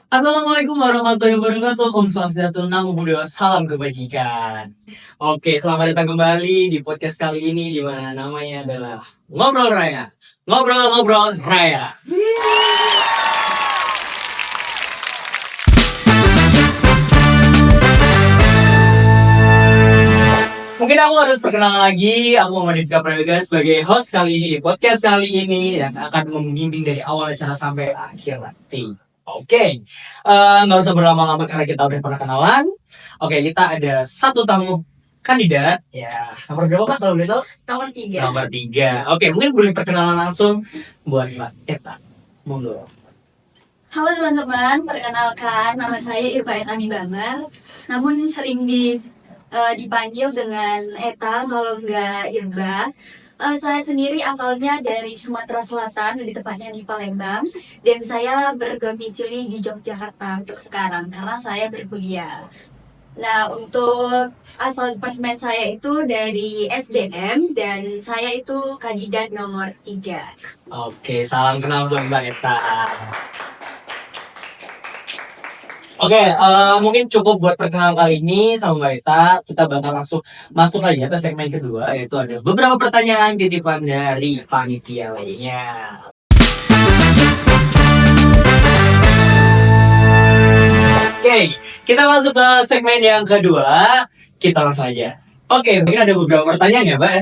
Assalamualaikum warahmatullahi wabarakatuh. Om Swastiastu, Namo Buddhaya, salam kebajikan. Oke, selamat datang kembali di podcast kali ini di mana namanya adalah Ngobrol Raya. Ngobrol-ngobrol Raya. Mungkin aku harus perkenalan lagi. Aku Muhammad Ifka Prayoga sebagai host kali ini di podcast kali ini yang akan membimbing dari awal acara sampai akhir nanti. Oke, nggak usah berlama-lama karena kita udah pernah kenalan. Oke, kita ada satu tamu kandidat. Ya, nomor berapa Pak kalau boleh tahu? Nomor 3. Nomor 3. Oke, mungkin boleh perkenalan langsung buat Mbak Eta. Monggo. Halo teman-teman, perkenalkan nama saya Irba Etami Bamar. Namun sering dipanggil dengan Eta kalau nggak Irba. Saya sendiri asalnya dari Sumatera Selatan, lebih tepatnya di Palembang. Dan saya berdomisili di Yogyakarta untuk sekarang karena saya berkuliah. Nah, untuk asal departemen saya itu dari SDM dan saya itu kandidat nomor 3. Oke, salam kenal buat Mbak Eta. Oke, mungkin cukup buat perkenalan kali ini sama Mbak Eta. Kita bakal langsung masuk aja ke segmen kedua, yaitu ada beberapa pertanyaan titipan dari panitia lainnya. Oke, kita masuk ke segmen yang kedua. Kita langsung aja. Oke, mungkin ada beberapa pertanyaan ya, Mbak.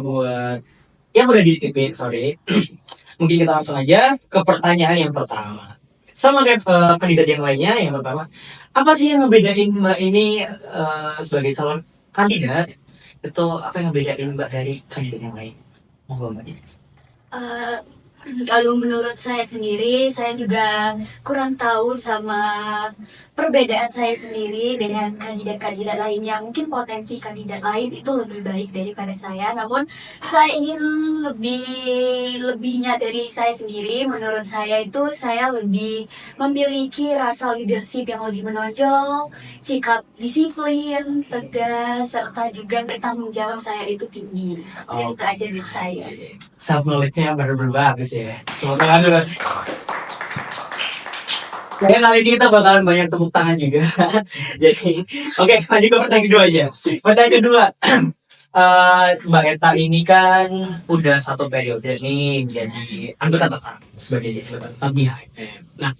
Buat yang udah dititipin, sorry. Mungkin kita langsung aja ke pertanyaan yang pertama. Sama kayak kandidat yang lainnya, yang pertama, apa sih yang ngebedain Mbak ini sebagai calon kandidat? Itu apa yang ngebedain Mbak dari kandidat yang lain? Monggo Mbak. Kalau menurut saya sendiri, saya juga kurang tahu sama perbedaan saya sendiri dengan kandidat-kandidat lainnya. Mungkin potensi kandidat lain itu lebih baik daripada saya, namun saya ingin lebihnya dari saya sendiri. Menurut saya itu saya lebih memiliki rasa leadership yang lebih menonjol, sikap disiplin, tegas, serta juga bertanggung jawab saya itu tinggi. Jadi itu aja dari saya. Self knowledge-nya benar-benar bagus ya. Semoga kan Kayaknya kali ini kita bakalan banyak tepuk tangan juga. Jadi, oke, lanjut ke pertanyaan kedua aja. Pertanyaan kedua, Mbak Eta ini kan udah satu periode nih jadi anggota tetap sebagai anggota tetap di HMM. Nah,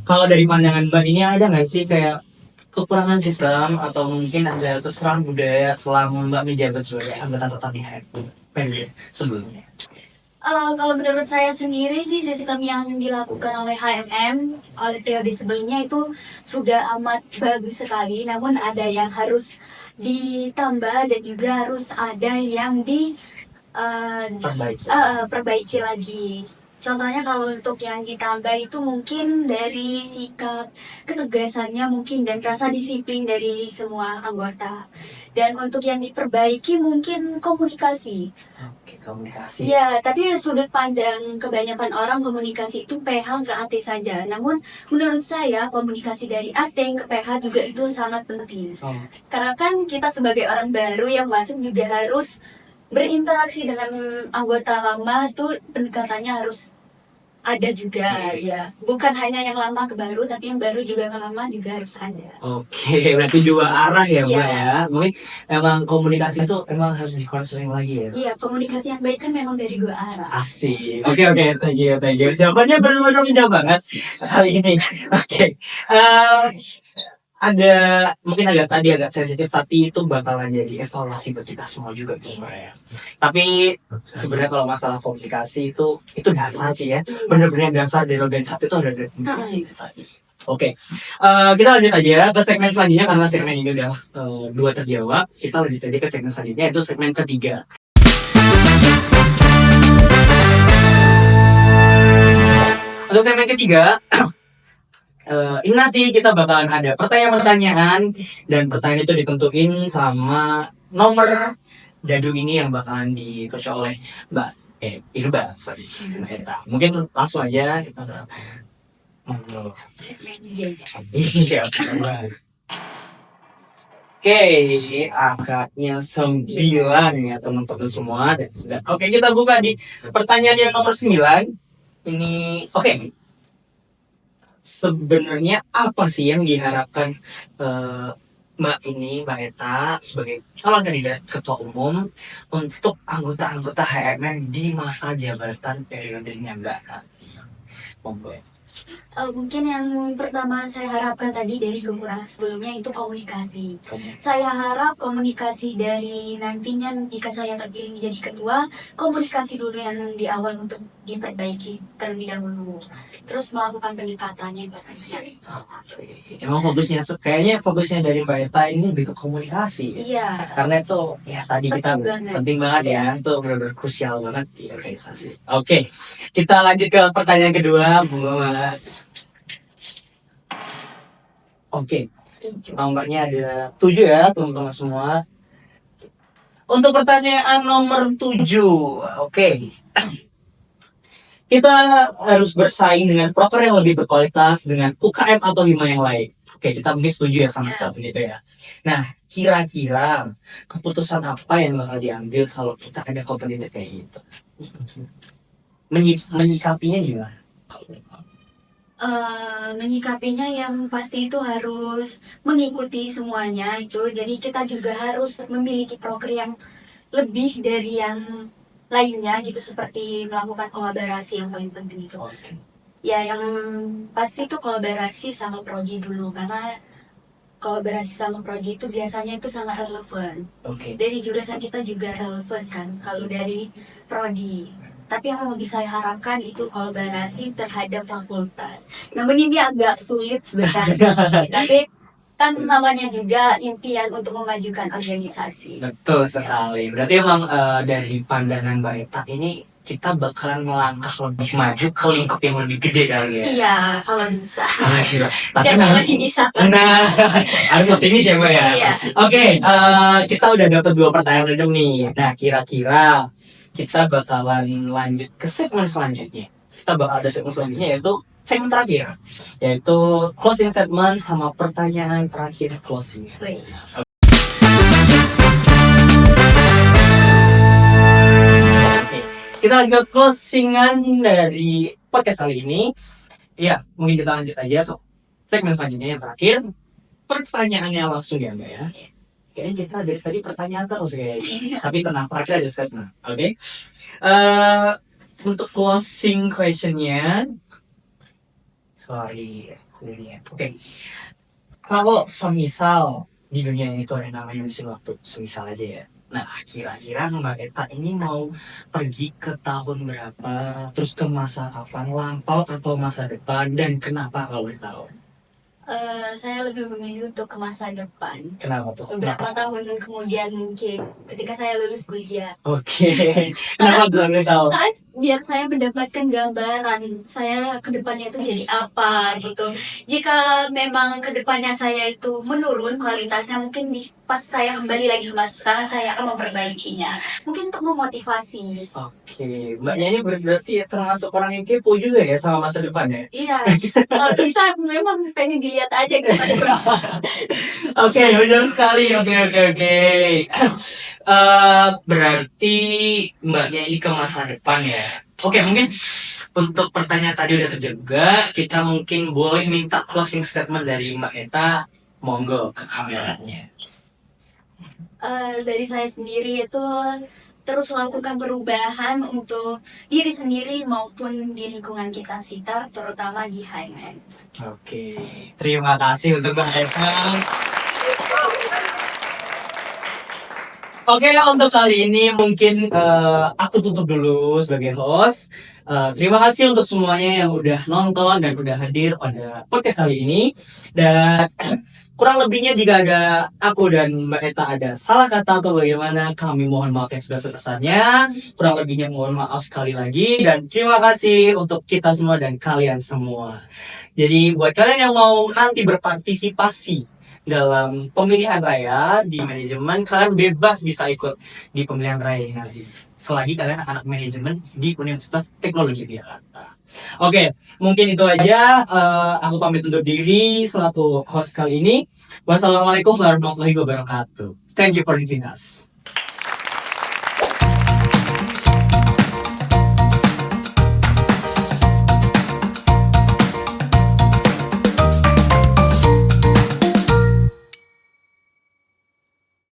kalau dari pandangan Mbak ini ada nggak sih kayak kekurangan sistem atau mungkin ada kekurangan budaya selama Mbak menjabat sebagai anggota tetap di HMM periode sebelumnya? Kalau menurut saya sendiri sih sistem yang dilakukan oleh HMM oleh periode sebelumnya itu sudah amat bagus sekali, namun ada yang harus ditambah dan juga harus ada yang Perbaiki. perbaiki lagi. Contohnya kalau untuk yang ditambah itu mungkin dari sikap ketegasannya mungkin dan rasa disiplin dari semua anggota. Dan untuk yang diperbaiki mungkin komunikasi. Oke, komunikasi. Ya, tapi sudut pandang kebanyakan orang komunikasi itu PH ke AT saja. Namun menurut saya komunikasi dari AT ke PH juga itu sangat penting. Karena kan kita sebagai orang baru yang masuk juga harus berinteraksi dengan anggota lama, tuh pendekatannya harus ada juga ya. Bukan hanya yang lama ke baru, tapi yang baru juga ke lama juga harus ada. Oke, berarti dua arah ya Mbak Iya. ya. Mungkin emang komunikasi itu emang harus dikonseling lagi ya. Iya, komunikasi yang baik kan memang dari dua arah. Asik. Oke, thank you. Jawabannya benar-benar menjawab banget kali ini. Oke. Mungkin agak sensitif, tapi itu bakalan jadi evaluasi buat kita semua juga gitu Mbak ya. Tapi sebenarnya kalau masalah komunikasi itu dasar sih ya. Benar-benar dasar dari organisasi itu ada komunikasi itu tadi. Oke, kita lanjut aja ke segmen selanjutnya karena segmen ini udah dua terjawab. Kita lanjut aja ke segmen selanjutnya, yaitu segmen ketiga. Untuk segmen ketiga, ini nanti kita bakalan ada pertanyaan-pertanyaan dan pertanyaan itu ditentuin sama nomor dadu ini yang bakalan dikocok oleh Mbak Irba, sorry, Mbak Eta. Mungkin langsung aja kita Iya, Oke, angkanya 9 ya teman-teman semua. Oke, kita buka di pertanyaan yang nomor 9. Ini, oke. sebenarnya apa sih yang diharapkan eh, Mbak Eta sebagai calon kandidat ketua umum untuk anggota-anggota HMN di masa jabatan periodenya Mbak nanti? Monggo. Mungkin yang pertama saya harapkan tadi dari kekurangan sebelumnya itu komunikasi. Saya harap komunikasi dari nantinya jika saya terpilih menjadi ketua, komunikasi dulu yang di awal untuk diperbaiki terlebih dahulu. Terus melakukan pendekatannya pastinya. Emang kayaknya fokusnya dari Mbak Eta ini lebih ke komunikasi. Iya. Karena itu ya tadi kita penting banget ya, itu benar-benar krusial banget di organisasi. Oke, kita lanjut ke pertanyaan kedua, Bu Mama. Oke, nomornya ada 7 ya teman-teman semua. Untuk pertanyaan nomor 7, oke. Kita harus bersaing dengan proker yang lebih berkualitas dengan UKM atau hima yang lain. Oke, kita mungkin setuju ya sama sekali gitu ya. Nah, kira-kira keputusan apa yang bakal diambil kalau kita ada kompetitif kayak gitu? Menyikapinya gimana? Menyikapinya yang pasti itu harus mengikuti semuanya itu. Jadi kita juga harus memiliki proker yang lebih dari yang lainnya gitu, seperti melakukan kolaborasi yang paling penting itu. Ya yang pasti itu kolaborasi sama prodi dulu, karena kolaborasi sama prodi itu biasanya itu sangat relevan. Dari jurusan kita juga relevan kan kalau dari prodi. Tapi yang lebih saya harapkan itu kolaborasi terhadap fakultas. Namun ini agak sulit sebenarnya. Tapi kan namanya juga impian untuk memajukan organisasi. Betul sekali. Berarti emang dari pandangan Mbak Eta ini kita bakalan melangkah lebih maju ke lingkup yang lebih gede kali ya. Iya, kalau bisa. Tapi Dan masih bisa kan? Nah, harus optimis ya Mbak ya. Iya. Oke, kita udah dapat 2 pertanyaan random nih. Nah, kira-kira kita bakalan lanjut ke segmen selanjutnya. Kita bakal ada segmen selanjutnya yaitu segmen terakhir, yaitu closing statement sama pertanyaan terakhir closing. Oke, kita lanjut ke closingan dari podcast kali ini. Ya, mungkin kita lanjut aja ke segmen selanjutnya yang terakhir. Pertanyaannya langsung ya Mbak ya. Kayaknya kita dari tadi pertanyaan terus kayaknya. Tapi tenang, terakhir ada statement. Oke. Untuk closing questionnya, Oke. Kalau semisal di dunia ini tuh ada namanya mesin waktu, semisal aja ya. Nah, kira-kira Mbak Eta ini mau pergi ke tahun berapa, terus ke masa kapan, lampau atau masa depan, dan kenapa kalau boleh tahu? Saya lebih memilih untuk ke masa depan. Kenapa tuh? Beberapa tahun kemudian mungkin ketika saya lulus kuliah. Oke. Kenapa tuh boleh tahu? Karena biar saya mendapatkan gambaran saya kedepannya itu jadi apa gitu. Jika memang kedepannya saya itu menurun kualitasnya, mungkin pas saya kembali lagi ke masa sekarang saya akan memperbaikinya. Mungkin untuk memotivasi. Oke, Mbaknya ini berarti ya termasuk orang yang kepo juga ya sama masa depannya. Iya, kalau bisa memang pengen dilihat aja gitu. Oke, benar sekali. Oke. Berarti Mbaknya ini ke masa depan ya. Oke, mungkin untuk pertanyaan tadi udah terjawab juga. Kita mungkin boleh minta closing statement dari Mbak Eta. Monggo ke kameranya. Dari saya sendiri itu terus lakukan perubahan untuk diri sendiri maupun di lingkungan kita sekitar, terutama di HMN. Oke, terima kasih untuk Mbak Eva. Oke, untuk kali ini mungkin aku tutup dulu sebagai host. Terima kasih untuk semuanya yang udah nonton dan udah hadir pada podcast kali ini. Dan kurang lebihnya jika ada aku dan Mbak Eta ada salah kata atau bagaimana, kami mohon maaf yang sebesar-besarnya. Kurang lebihnya mohon maaf sekali lagi. Dan terima kasih untuk kita semua dan kalian semua. Jadi buat kalian yang mau nanti berpartisipasi dalam pemilihan raya di manajemen, kalian bebas bisa ikut di pemilihan raya ini nanti. Selagi kalian anak manajemen di Universitas Teknologi Jakarta. Oke, mungkin itu aja. Aku pamit undur diri selaku host kali ini. Wassalamualaikum warahmatullahi wabarakatuh. Thank you for listening us.